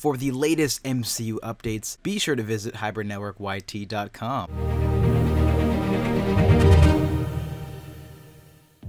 For the latest MCU updates, be sure to visit hybridnetworkyt.com.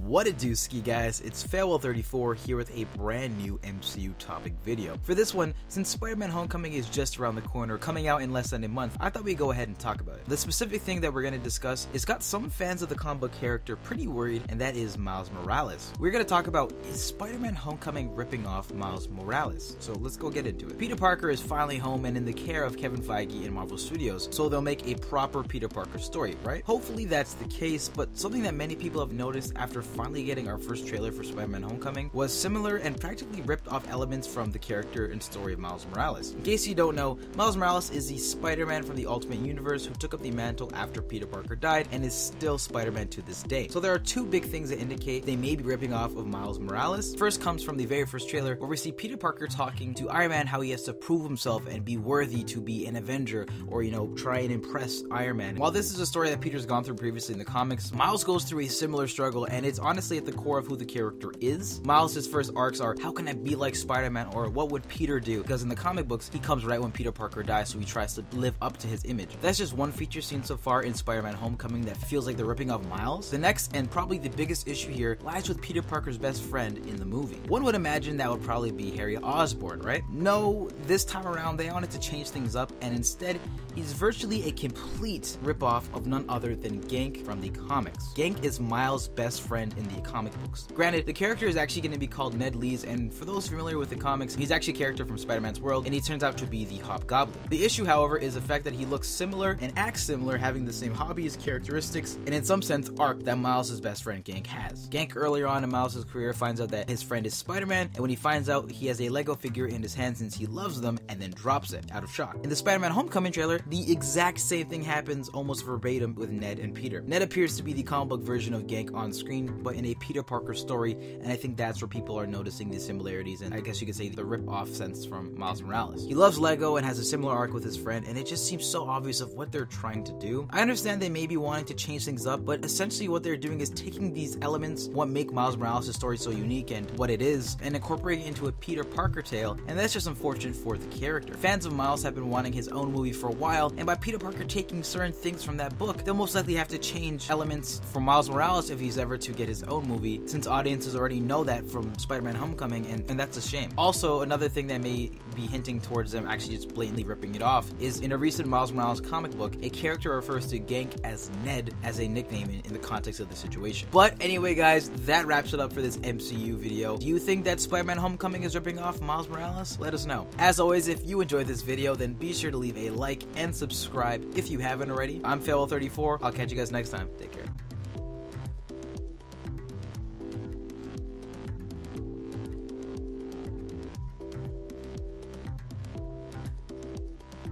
What it do, ski guys, it's Farewell34 here with a brand new MCU topic video. For this one, since Spider-Man Homecoming is just around the corner, coming out in less than a month, I thought we'd go ahead and talk about it. The specific thing that we're going to discuss has got some fans of the comic book character pretty worried, and that is Miles Morales. We're going to talk about, is Spider-Man Homecoming ripping off Miles Morales? So let's go get into it. Peter Parker is finally home and in the care of Kevin Feige and Marvel Studios, so they'll make a proper Peter Parker story, right? Hopefully that's the case, but something that many people have noticed after finally getting our first trailer for Spider-Man Homecoming was similar and practically ripped off elements from the character and story of Miles Morales. In case you don't know, Miles Morales is the Spider-Man from the Ultimate Universe who took up the mantle after Peter Parker died and is still Spider-Man to this day. So there are two big things that indicate they may be ripping off of Miles Morales. First comes from the very first trailer where we see Peter Parker talking to Iron Man how he has to prove himself and be worthy to be an Avenger or, try and impress Iron Man. While this is a story that Peter's gone through previously in the comics, Miles goes through a similar struggle, and it's honestly at the core of who the character is. Miles' first arcs are, how can I be like Spider-Man, or what would Peter do? Because in the comic books, he comes right when Peter Parker dies, so he tries to live up to his image. That's just one feature seen so far in Spider-Man Homecoming that feels like they're ripping off Miles. The next, and probably the biggest issue here, lies with Peter Parker's best friend in the movie. One would imagine that would probably be Harry Osborn, right? No, this time around, they wanted to change things up, and instead, he's virtually a complete ripoff of none other than Ganke from the comics. Ganke is Miles' best friend in the comic books. Granted, the character is actually going to be called Ned Leeds, and for those familiar with the comics, he's actually a character from Spider-Man's world, and he turns out to be the Hobgoblin. The issue, however, is the fact that he looks similar and acts similar, having the same hobbies, characteristics, and in some sense, arc that Miles' best friend Ganke has. Ganke earlier on in Miles' career finds out that his friend is Spider-Man, and when he finds out, he has a Lego figure in his hand since he loves them, and then drops it out of shock. In the Spider-Man Homecoming trailer, the exact same thing happens almost verbatim with Ned and Peter. Ned appears to be the comic book version of Ganke on screen, but in a Peter Parker story, and I think that's where people are noticing the similarities, and I guess you could say the rip-off sense from Miles Morales. He loves Lego and has a similar arc with his friend, and it just seems so obvious of what they're trying to do. I understand they may be wanting to change things up, but essentially what they're doing is taking these elements, what make Miles Morales' story so unique and what it is, and incorporating it into a Peter Parker tale, and that's just unfortunate for the character. Fans of Miles have been wanting his own movie for a while, and by Peter Parker taking certain things from that book, they'll most likely have to change elements for Miles Morales if he's ever to get his own movie, since audiences already know that from Spider-Man Homecoming, and that's a shame. Also, another thing that may be hinting towards them actually just blatantly ripping it off is in a recent Miles Morales comic book, a character refers to Ganke as Ned as a nickname in the context of the situation. But anyway, guys, that wraps it up for this MCU video. Do you think that Spider-Man Homecoming is ripping off Miles Morales? Let us know. As always, if you enjoyed this video, then be sure to leave a like and subscribe if you haven't already. I'm Farewell34. I'll catch you guys next time. Take care.